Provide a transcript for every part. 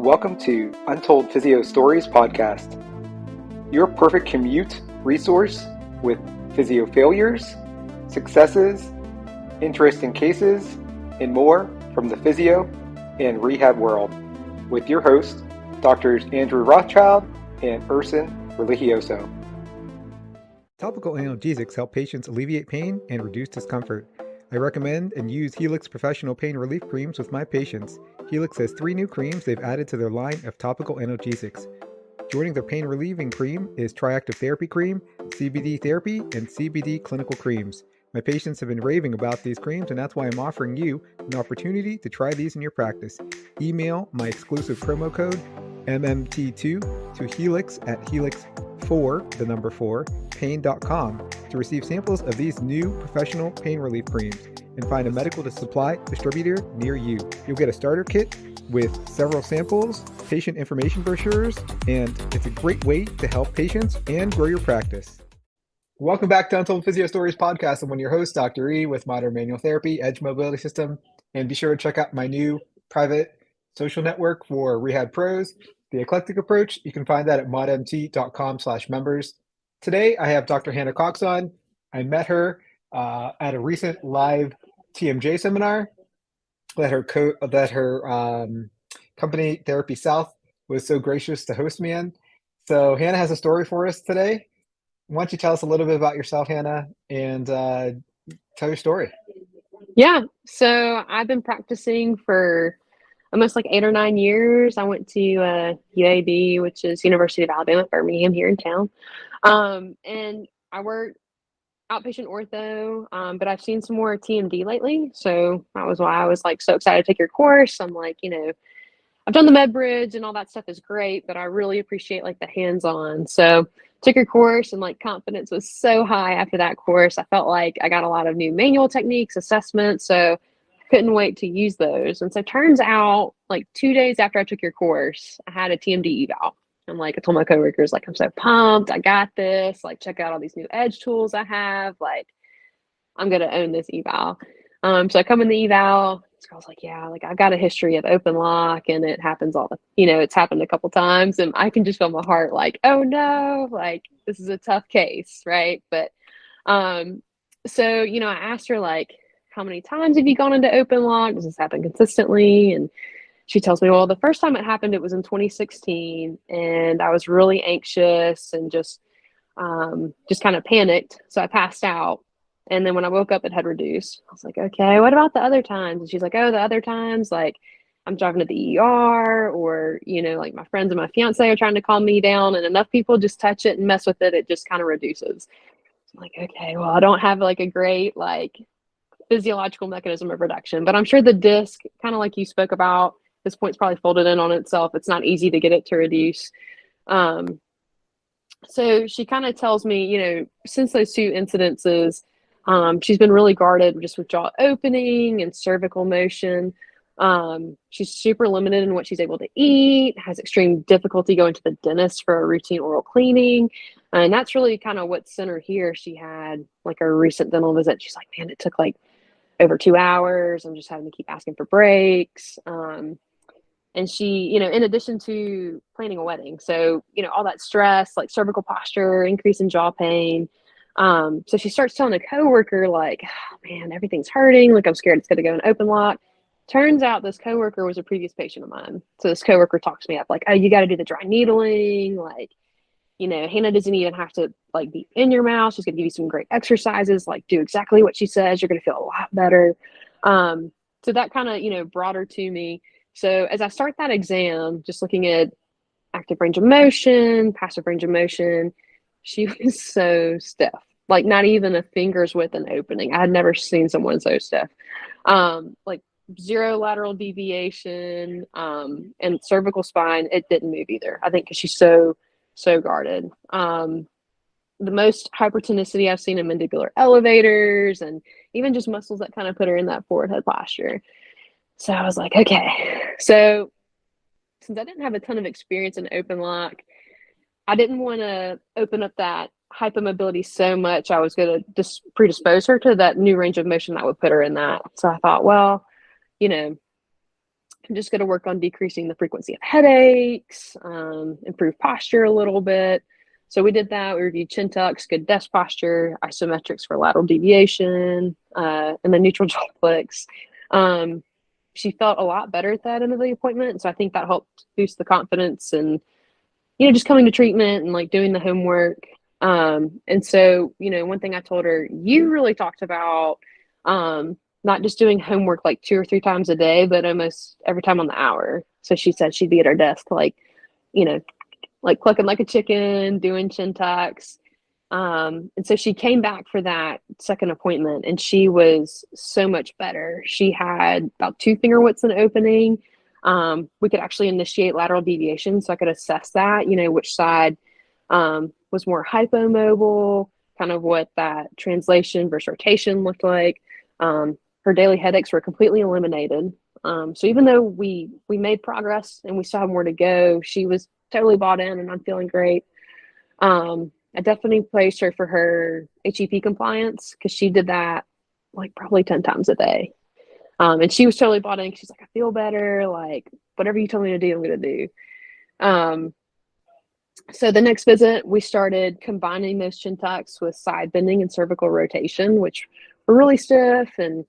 Welcome to Untold Physio Stories podcast, your perfect commute resource with physio failures, successes, interesting cases, and more from the physio and rehab world, with your hosts, Drs. Andrew Rothschild and Erson Religioso. Topical analgesics help patients alleviate pain and reduce discomfort. I recommend and use Helix Professional Pain Relief Creams with my patients. Helix has 3 new creams they've added to their line of topical analgesics. Joining their pain relieving cream is Triactive Therapy Cream, CBD Therapy, and CBD Clinical Creams. My patients have been raving about these creams, and that's why I'm offering you an opportunity to try these in your practice. Email my exclusive promo code MMT2 to Helix at helix4pain.com to receive samples of these new professional pain relief creams and find a medical supply distributor near you. You'll get a starter kit with several samples, patient information brochures, and it's a great way to help patients and grow your practice. Welcome back to Untold Physio Stories podcast. I'm one of your hosts, Dr. E with Modern Manual Therapy, Edge Mobility System, and be sure to check out my new private social network for rehab pros, The Eclectic Approach. You can find that at modmt.com/members. Today, I have Dr. Hannah Cox on. I met her at a recent live TMJ seminar that her company, TherapySouth, was so gracious to host me in. So Hannah has a story for us today. Why don't you tell us a little bit about yourself, Hannah, and tell your story. Yeah, so I've been practicing for almost like 8 or 9 years. I went to UAB, which is University of Alabama at Birmingham here in town. And I work outpatient ortho, but I've seen some more TMD lately. So that was why I was like so excited to take your course. I'm like, I've done the med bridge and all that stuff is great, but I really appreciate like the hands-on. So took your course and like confidence was so high after that course. I felt like I got a lot of new manual techniques, assessments. So couldn't wait to use those. And so turns out like 2 days after I took your course, I had a TMD eval. I'm like, I told my coworkers, like, I'm so pumped. I got this. Like, check out all these new edge tools I have. Like, I'm going to own this eval. So I come in the eval. This girl's like, yeah, like I've got a history of open lock and it happens it's happened a couple times. And I can just feel my heart like, oh no, like this is a tough case. Right. But, so, I asked her like, how many times have you gone into open lock? Does this happen consistently? And she tells me, well, the first time it happened, it was in 2016. And I was really anxious and just kind of panicked. So I passed out. And then when I woke up, it had reduced. I was like, okay, what about the other times? And she's like, oh, the other times, like I'm driving to the ER or, like my friends and my fiance are trying to calm me down and enough people just touch it and mess with it. It just kind of reduces. So I'm like, okay, well, I don't have like a great, like physiological mechanism of reduction, but I'm sure the disc, kind of like you spoke about, this point's probably folded in on itself. It's not easy to get it to reduce. So she kind of tells me, since those 2 incidences, she's been really guarded just with jaw opening and cervical motion. She's super limited in what she's able to eat, has extreme difficulty going to the dentist for a routine oral cleaning. And that's really kind of what sent her here. She had like a recent dental visit. She's like, man, it took like over 2 hours. I'm just having to keep asking for breaks. And she, in addition to planning a wedding, so, all that stress, like cervical posture, increase in jaw pain. So she starts telling a coworker like, oh, man, everything's hurting. Like, I'm scared it's going to go in open lock. Turns out this coworker was a previous patient of mine. So this coworker talks me up like, oh, you got to do the dry needling. Like, Hannah doesn't even have to like be in your mouth. She's going to give you some great exercises, like do exactly what she says. You're going to feel a lot better. So that kind of, brought her to me. So as I start that exam, just looking at active range of motion, passive range of motion, she was so stiff, like not even a finger's width an opening. I had never seen someone so stiff. Like 0 lateral deviation, and cervical spine, it didn't move either. I think because she's so guarded. The most hypertonicity I've seen in mandibular elevators and even just muscles that kind of put her in that forward head posture. So I was like, okay. So since I didn't have a ton of experience in open lock, I didn't want to open up that hypermobility so much. I was going to just predispose her to that new range of motion that would put her in that. So I thought, well, I'm just going to work on decreasing the frequency of headaches, improve posture a little bit. So we did that. We reviewed chin tucks, good desk posture, isometrics for lateral deviation, and then neutral jaw flicks. She felt a lot better at that end of the appointment. So I think that helped boost the confidence and, just coming to treatment and like doing the homework. And so, one thing I told her, you really talked about not just doing homework like 2 or 3 times a day, but almost every time on the hour. So she said she'd be at her desk, like, you know, like clucking like a chicken, doing chin tucks. And so she came back for that second appointment and she was so much better. She had about 2 finger widths in opening. We could actually initiate lateral deviation. So I could assess that, which side was more hypomobile, kind of what that translation versus rotation looked like. Her daily headaches were completely eliminated. So even though we made progress and we still have more to go, she was totally bought in and I'm feeling great. I definitely placed her for her HEP compliance because she did that like probably 10 times a day. And she was totally bought in. She's like, I feel better. Like whatever you tell me to do, I'm going to do. So the next visit, we started combining those chin tucks with side bending and cervical rotation, which were really stiff. And,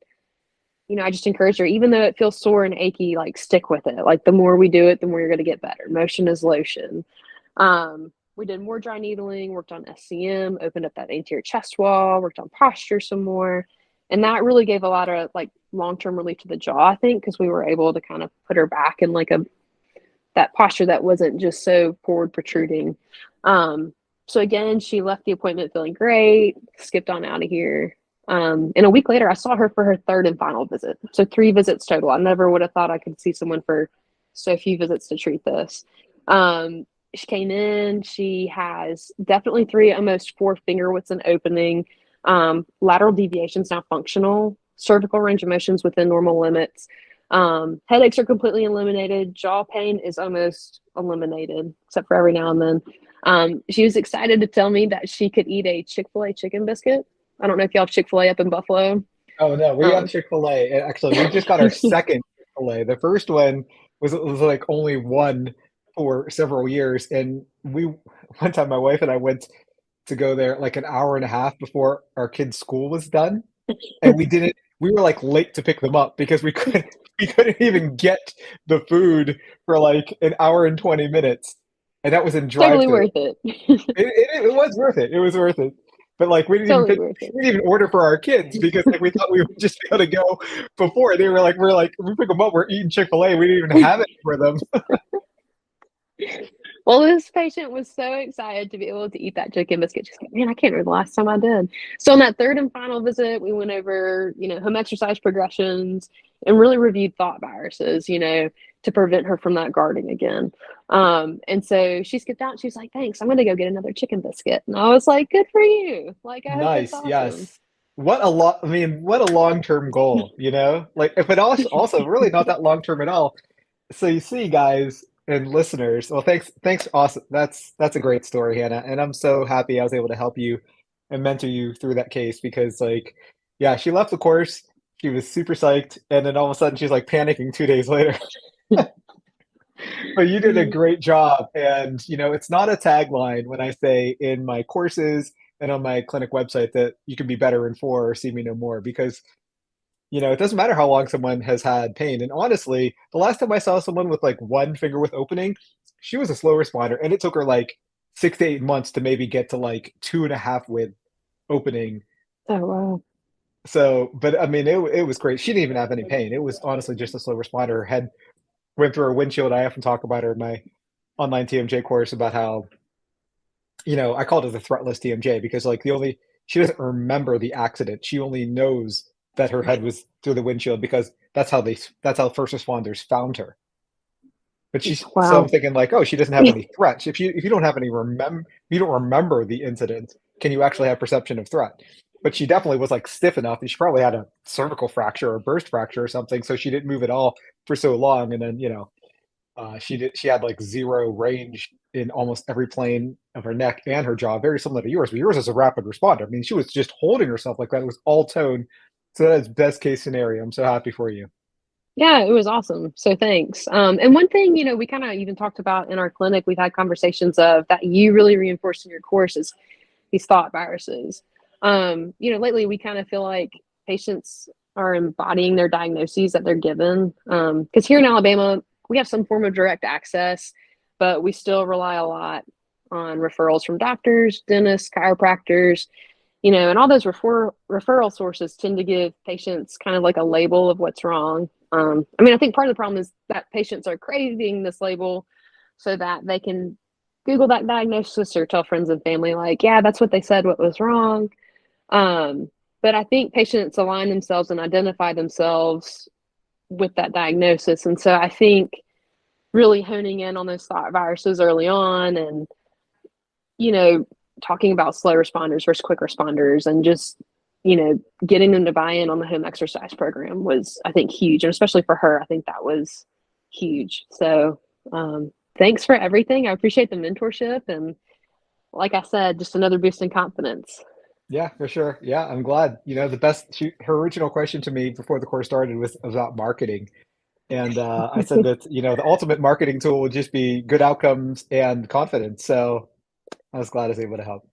I just encouraged her, even though it feels sore and achy, like stick with it. Like the more we do it, the more you're going to get better. Motion is lotion. We did more dry needling, worked on SCM, opened up that anterior chest wall, worked on posture some more. And that really gave a lot of like long-term relief to the jaw, I think, because we were able to kind of put her back in like that posture that wasn't just so forward protruding. So again, she left the appointment feeling great, skipped on out of here. And a week later, I saw her for her third and final visit. So 3 visits total. I never would have thought I could see someone for so few visits to treat this. She came in, she has definitely 3, almost 4 finger widths in opening. Lateral deviations now functional, cervical range of motions within normal limits. Headaches are completely eliminated. Jaw pain is almost eliminated, except for every now and then. She was excited to tell me that she could eat a Chick-fil-A chicken biscuit. I don't know if y'all have Chick-fil-A up in Buffalo. Oh no, we have Chick-fil-A. Actually, we just got our second Chick-fil-A. The first one was like only one for several years, and one time my wife and I went to go there like an hour and a half before our kids' school was done, and we were like late to pick them up because we couldn't even get the food for like an hour and 20 minutes, and that was in Totally drive-through. worth it. It was worth it. It was worth it. But like we didn't even order for our kids because like we thought we were just gonna go before. They were like, we pick them up, we're eating Chick-fil-A. We didn't even have it for them. Well, this patient was so excited to be able to eat that chicken biscuit. She's like, man, I can't remember the last time I did. So on that third and final visit, we went over, home exercise progressions and really reviewed thought viruses, to prevent her from that guarding again. And so she skipped out. She was like, thanks, I'm going to go get another chicken biscuit. And I was like, good for you. Like, I hope that's Nice, awesome. yes. What a long-term goal, Like, but also really not that long-term at all. So you see, guys and listeners, well, thanks, awesome. That's a great story, Hannah, and I'm so happy I was able to help you and mentor you through that case because, like, yeah, she left the course, she was super psyched, and then all of a sudden she's like panicking 2 days later. But you did a great job, and it's not a tagline when I say in my courses and on my clinic website that you can be better in 4 or see me no more because it doesn't matter how long someone has had pain. And honestly, the last time I saw someone with like 1 finger width opening, she was a slow responder, and it took her like 6 to 8 months to maybe get to like 2.5 width opening. Oh, wow. So, but I mean, it was great. She didn't even have any pain. It was honestly just a slow responder. Her head went through her windshield. I often talk about her in my online TMJ course about how, I called it the threatless TMJ because like she doesn't remember the accident. She only knows that her head was through the windshield because that's how first responders found her. But so I'm thinking like, oh, she doesn't have any threats. If you don't have you don't remember the incident, can you actually have perception of threat? But she definitely was like stiff enough. She probably had a cervical fracture or a burst fracture or something, so she didn't move at all for so long. And then she had like 0 range in almost every plane of her neck and her jaw, very similar to yours. But yours is a rapid responder. I mean, she was just holding herself like that. It was all tone. So that's best case scenario. I'm so happy for you. Yeah, it was awesome. So thanks. And one thing, we kind of even talked about in our clinic, we've had conversations of that you really reinforced in your course is these thought viruses. Lately we kind of feel like patients are embodying their diagnoses that they're given. Because here in Alabama, we have some form of direct access, but we still rely a lot on referrals from doctors, dentists, chiropractors, and all those referral sources tend to give patients kind of like a label of what's wrong. I think part of the problem is that patients are craving this label so that they can Google that diagnosis or tell friends and family, like, yeah, that's what they said, what was wrong. Um, but I think patients align themselves and identify themselves with that diagnosis. And so I think really honing in on those thought viruses early on and, you know, talking about slow responders versus quick responders and just, getting them to buy in on the home exercise program was, I think, huge. And especially for her, I think that was huge. So thanks for everything. I appreciate the mentorship. And like I said, just another boost in confidence. Yeah, for sure. Yeah, I'm glad. Her original question to me before the course started was about marketing. And I said that, the ultimate marketing tool would just be good outcomes and confidence. So I was glad I was able to help.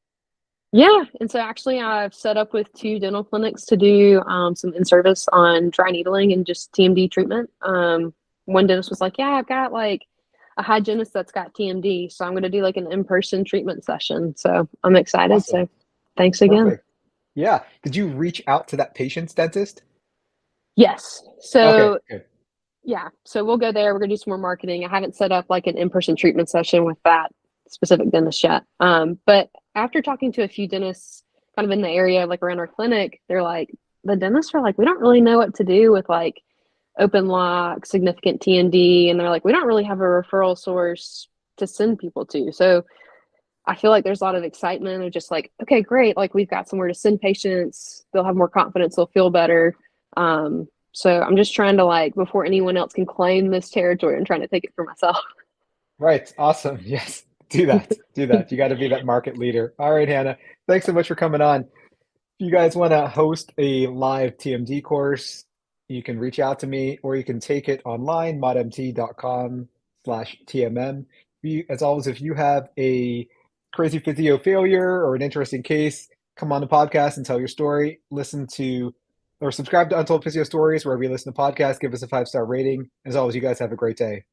Yeah. And so actually, I've set up with 2 dental clinics to do some in service on dry needling and just TMD treatment. One dentist was like, yeah, I've got like a hygienist that's got TMD. So I'm going to do like an in person treatment session. So I'm excited. Awesome. So thanks again. Perfect. Yeah. Did you reach out to that patient's dentist? Yes. Okay, So good. yeah, so we'll go there. We're gonna do some more marketing. I haven't set up like an in-person treatment session with that specific dentist yet. But after talking to a few dentists kind of in the area, like around our clinic, they're like, the dentists are like, we don't really know what to do with like open lock, significant TND. And they're like, we don't really have a referral source to send people to. So I feel like there's a lot of excitement of just like, okay, great. Like we've got somewhere to send patients. They'll have more confidence. They'll feel better. So I'm just trying to like, before anyone else can claim this territory, I'm trying to take it for myself. Right. Awesome. Yes. Do that. Do that. You got to be that market leader. All right, Hannah. Thanks so much for coming on. If you guys want to host a live TMD course, you can reach out to me or you can take it online, modmt.com/TMM. As always, if you have a crazy physio failure or an interesting case, come on the podcast and tell your story. Listen to or subscribe to Untold Physio Stories wherever you listen to podcasts. Give us a 5-star rating. As always, you guys have a great day.